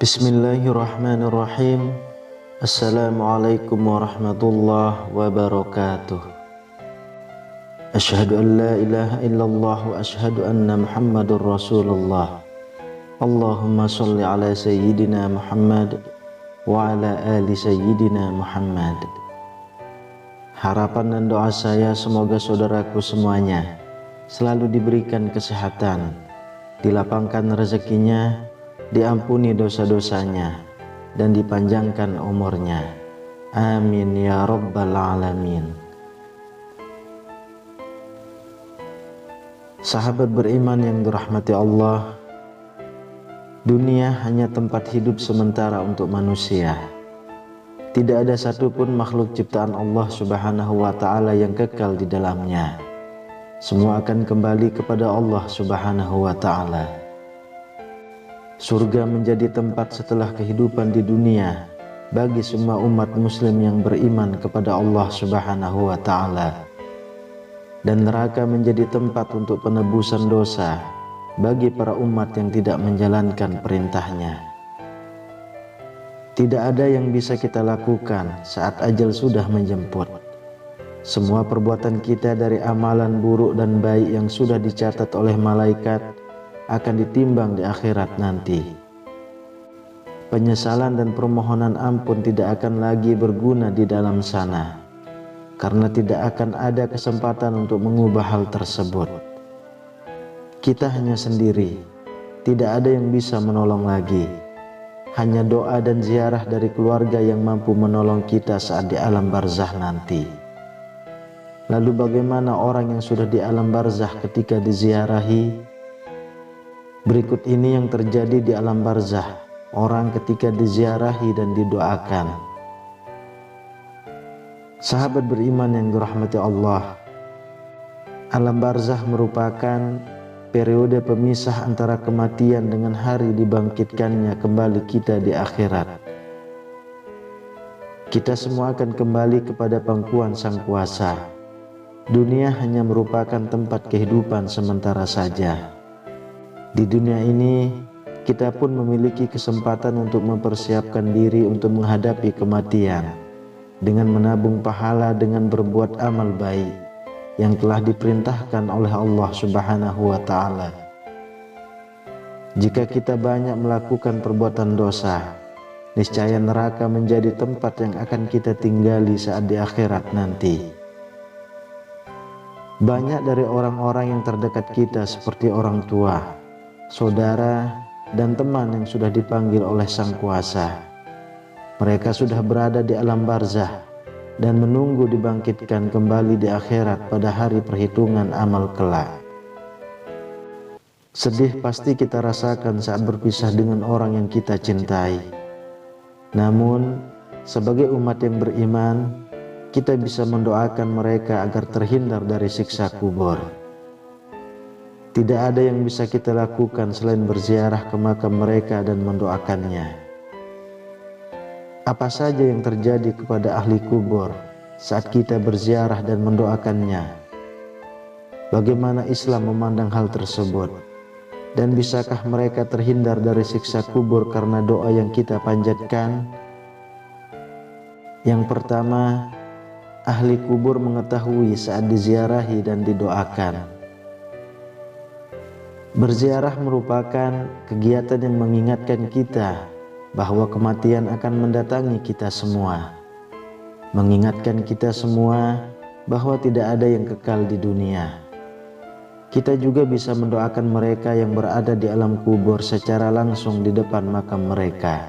Bismillahirrahmanirrahim. Assalamualaikum warahmatullahi wabarakatuh. Asyhadu an la ilaha illallah wa asyhadu anna Muhammadur Rasulullah. Allahumma sholli ala sayyidina Muhammad wa ala ali sayyidina Muhammad. Harapan dan doa saya semoga saudaraku semuanya selalu diberikan kesehatan, dilapangkan rezekinya, diampuni dosa-dosanya, dan dipanjangkan umurnya. Amin ya rabbal alamin. Sahabat beriman yang dirahmati Allah, dunia hanya tempat hidup sementara untuk manusia. Tidak ada satupun makhluk ciptaan Allah Subhanahu wa ta'ala yang kekal di dalamnya. Semua akan kembali kepada Allah Subhanahu wa ta'ala. Surga menjadi tempat setelah kehidupan di dunia bagi semua umat muslim yang beriman kepada Allah Subhanahu wa ta'ala. Dan neraka menjadi tempat untuk penebusan dosa bagi para umat yang tidak menjalankan perintahnya. Tidak ada yang bisa kita lakukan saat ajal sudah menjemput. Semua perbuatan kita dari amalan buruk dan baik yang sudah dicatat oleh malaikat akan ditimbang di akhirat nanti. Penyesalan dan permohonan ampun tidak akan lagi berguna di dalam sana, karena tidak akan ada kesempatan untuk mengubah hal tersebut. Kita hanya sendiri, tidak ada yang bisa menolong lagi. Hanya doa dan ziarah dari keluarga yang mampu menolong kita saat di alam barzah nanti. Lalu bagaimana orang yang sudah di alam barzah ketika diziarahi? Berikut ini yang terjadi di alam barzah orang ketika diziarahi dan didoakan. Sahabat beriman yang dirahmati Allah, alam barzah merupakan periode pemisah antara kematian dengan hari dibangkitkannya kembali kita di akhirat. Kita semua akan kembali kepada pangkuan Sang Kuasa. Dunia hanya merupakan tempat kehidupan sementara saja. Di dunia ini, kita pun memiliki kesempatan untuk mempersiapkan diri untuk menghadapi kematian dengan menabung pahala dengan berbuat amal baik yang telah diperintahkan oleh Allah Subhanahu wa ta'ala. Jika kita banyak melakukan perbuatan dosa, niscaya neraka menjadi tempat yang akan kita tinggali saat di akhirat nanti. Banyak dari orang-orang yang terdekat kita seperti orang tua, saudara, dan teman yang sudah dipanggil oleh Sang Kuasa. Mereka sudah berada di alam barzah dan menunggu dibangkitkan kembali di akhirat pada hari perhitungan amal kelak. Sedih pasti kita rasakan saat berpisah dengan orang yang kita cintai. Namun, sebagai umat yang beriman, kita bisa mendoakan mereka agar terhindar dari siksa kubur. Tidak ada yang bisa kita lakukan selain berziarah ke makam mereka dan mendoakannya. Apa saja yang terjadi kepada ahli kubur saat kita berziarah dan mendoakannya? Bagaimana Islam memandang hal tersebut? Dan bisakah mereka terhindar dari siksa kubur karena doa yang kita panjatkan? Yang pertama, ahli kubur mengetahui saat diziarahi dan didoakan. Berziarah merupakan kegiatan yang mengingatkan kita bahwa kematian akan mendatangi kita semua. Mengingatkan kita semua bahwa tidak ada yang kekal di dunia. Kita juga bisa mendoakan mereka yang berada di alam kubur secara langsung di depan makam mereka.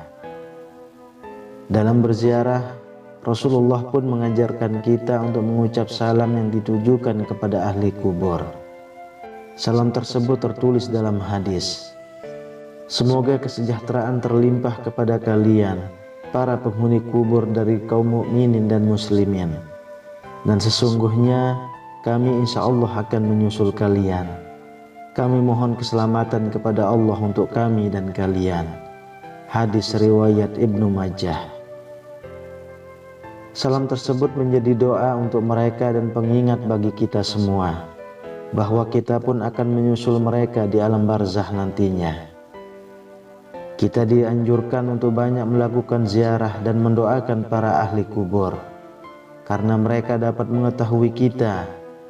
Dalam berziarah, Rasulullah pun mengajarkan kita untuk mengucap salam yang ditujukan kepada ahli kubur. Salam tersebut tertulis dalam hadis, "Semoga kesejahteraan terlimpah kepada kalian, para penghuni kubur dari kaum mukminin dan muslimin. Dan sesungguhnya kami insya Allah akan menyusul kalian. Kami mohon keselamatan kepada Allah untuk kami dan kalian." Hadis riwayat Ibnu Majah. Salam tersebut menjadi doa untuk mereka dan pengingat bagi kita semua bahwa kita pun akan menyusul mereka di alam barzah nantinya. Kita dianjurkan untuk banyak melakukan ziarah dan mendoakan para ahli kubur, karena mereka dapat mengetahui kita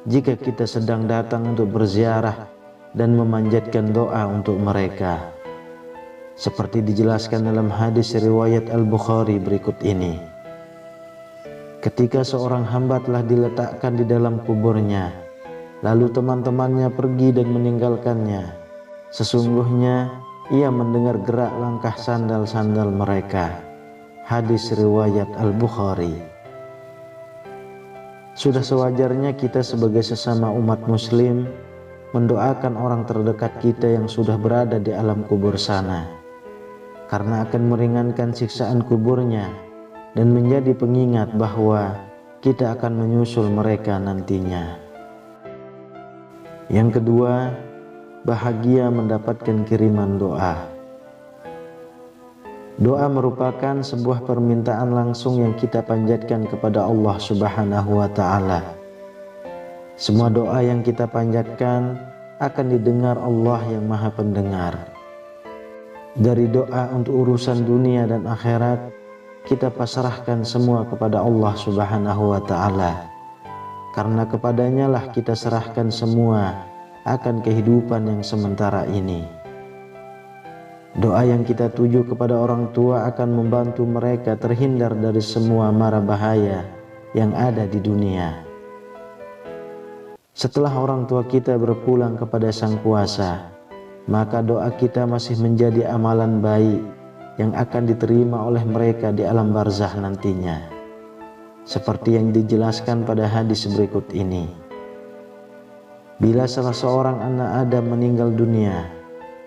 jika kita sedang datang untuk berziarah dan memanjatkan doa untuk mereka. Seperti dijelaskan dalam hadis riwayat Al-Bukhari berikut ini. Ketika seorang hamba telah diletakkan di dalam kuburnya, lalu teman-temannya pergi dan meninggalkannya, sesungguhnya ia mendengar gerak langkah sandal-sandal mereka. Hadis riwayat Al-Bukhari. Sudah sewajarnya kita sebagai sesama umat muslim mendoakan orang terdekat kita yang sudah berada di alam kubur sana, karena akan meringankan siksaan kuburnya dan menjadi pengingat bahwa kita akan menyusul mereka nantinya. Yang kedua, bahagia mendapatkan kiriman doa. Doa merupakan sebuah permintaan langsung yang kita panjatkan kepada Allah Subhanahu wa Ta'ala. Semua doa yang kita panjatkan akan didengar Allah yang Maha Pendengar. Dari doa untuk urusan dunia dan akhirat, kita pasrahkan semua kepada Allah Subhanahu wa Ta'ala, karena kepadanya lah kita serahkan semua akan kehidupan yang sementara ini. Doa yang kita tuju kepada orang tua akan membantu mereka terhindar dari semua mara bahaya yang ada di dunia. Setelah orang tua kita berpulang kepada Sang Kuasa, maka doa kita masih menjadi amalan baik yang akan diterima oleh mereka di alam barzah nantinya, seperti yang dijelaskan pada hadis berikut ini. Bila salah seorang anak Adam meninggal dunia,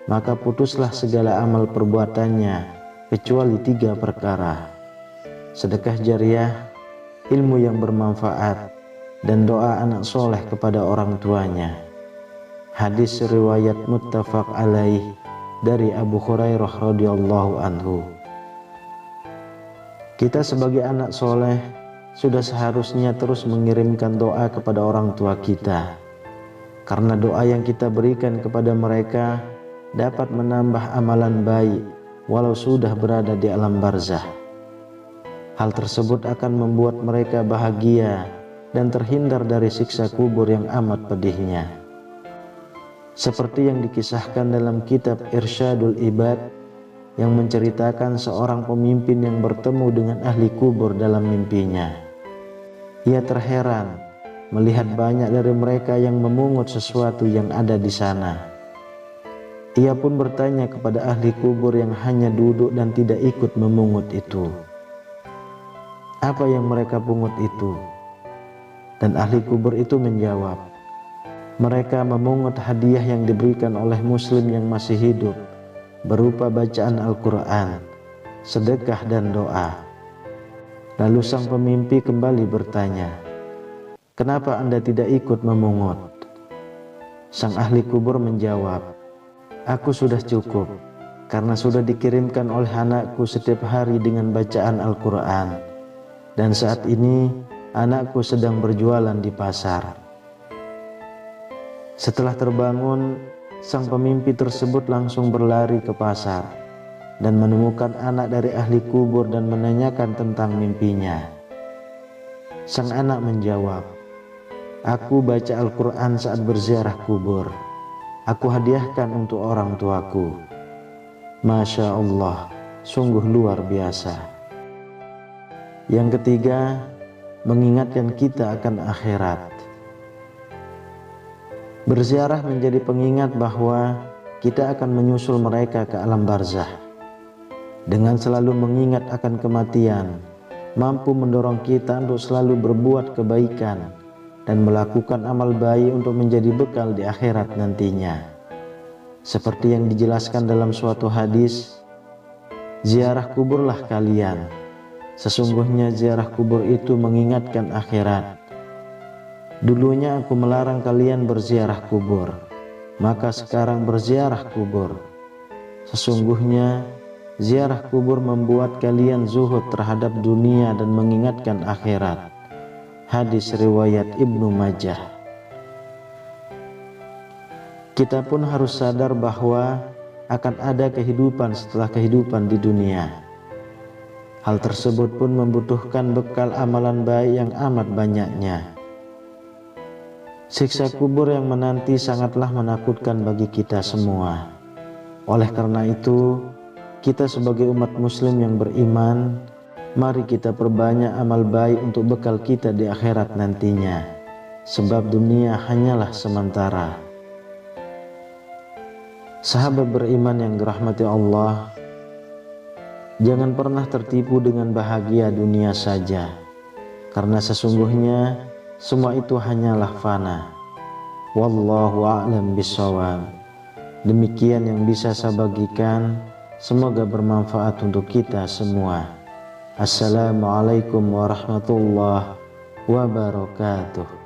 maka putuslah segala amal perbuatannya kecuali 3 perkara: sedekah jariah, ilmu yang bermanfaat, dan doa anak soleh kepada orang tuanya. Hadis riwayat muttafaq alaih dari Abu Hurairah radhiyallahu anhu. Kita sebagai anak soleh sudah seharusnya terus mengirimkan doa kepada orang tua kita, karena doa yang kita berikan kepada mereka dapat menambah amalan baik walau sudah berada di alam barzah. Hal tersebut akan membuat mereka bahagia dan terhindar dari siksa kubur yang amat pedihnya. Seperti yang dikisahkan dalam kitab Irsyadul Ibad yang menceritakan seorang pemimpin yang bertemu dengan ahli kubur dalam mimpinya. Ia terheran melihat banyak dari mereka yang memungut sesuatu yang ada di sana. Ia pun bertanya kepada ahli kubur yang hanya duduk dan tidak ikut memungut itu, "Apa yang mereka pungut itu?" Dan ahli kubur itu menjawab, "Mereka memungut hadiah yang diberikan oleh muslim yang masih hidup, berupa bacaan Al-Quran, sedekah dan doa." Lalu sang pemimpi kembali bertanya, "Kenapa Anda tidak ikut memungut?" Sang ahli kubur menjawab, "Aku sudah cukup, karena sudah dikirimkan oleh anakku setiap hari dengan bacaan Al-Quran, dan saat ini anakku sedang berjualan di pasar." Setelah terbangun, sang pemimpi tersebut langsung berlari ke pasar dan menemukan anak dari ahli kubur dan menanyakan tentang mimpinya. Sang anak menjawab, "Aku baca Al-Quran saat berziarah kubur. Aku hadiahkan untuk orang tuaku." Masya Allah, sungguh luar biasa. Yang ketiga, mengingatkan kita akan akhirat. Berziarah menjadi pengingat bahwa kita akan menyusul mereka ke alam barzah. Dengan selalu mengingat akan kematian, mampu mendorong kita untuk selalu berbuat kebaikan dan melakukan amal baik untuk menjadi bekal di akhirat nantinya. Seperti yang dijelaskan dalam suatu hadis, "Ziarah kuburlah kalian. Sesungguhnya ziarah kubur itu mengingatkan akhirat. Dulunya aku melarang kalian berziarah kubur, maka sekarang berziarah kubur. Sesungguhnya ziarah kubur membuat kalian zuhud terhadap dunia dan mengingatkan akhirat." Hadis riwayat Ibnu Majah. Kita pun harus sadar bahwa akan ada kehidupan setelah kehidupan di dunia. Hal tersebut pun membutuhkan bekal amalan baik yang amat banyaknya. Siksa kubur yang menanti sangatlah menakutkan bagi kita semua. Oleh karena itu, kita sebagai umat muslim yang beriman, mari kita perbanyak amal baik untuk bekal kita di akhirat nantinya. Sebab dunia hanyalah sementara. Sahabat beriman yang dirahmati Allah, jangan pernah tertipu dengan bahagia dunia saja, karena sesungguhnya semua itu hanyalah fana. Wallahu a'lam bishawab. Demikian yang bisa saya bagikan, semoga bermanfaat untuk kita semua. Assalamualaikum warahmatullahi wabarakatuh.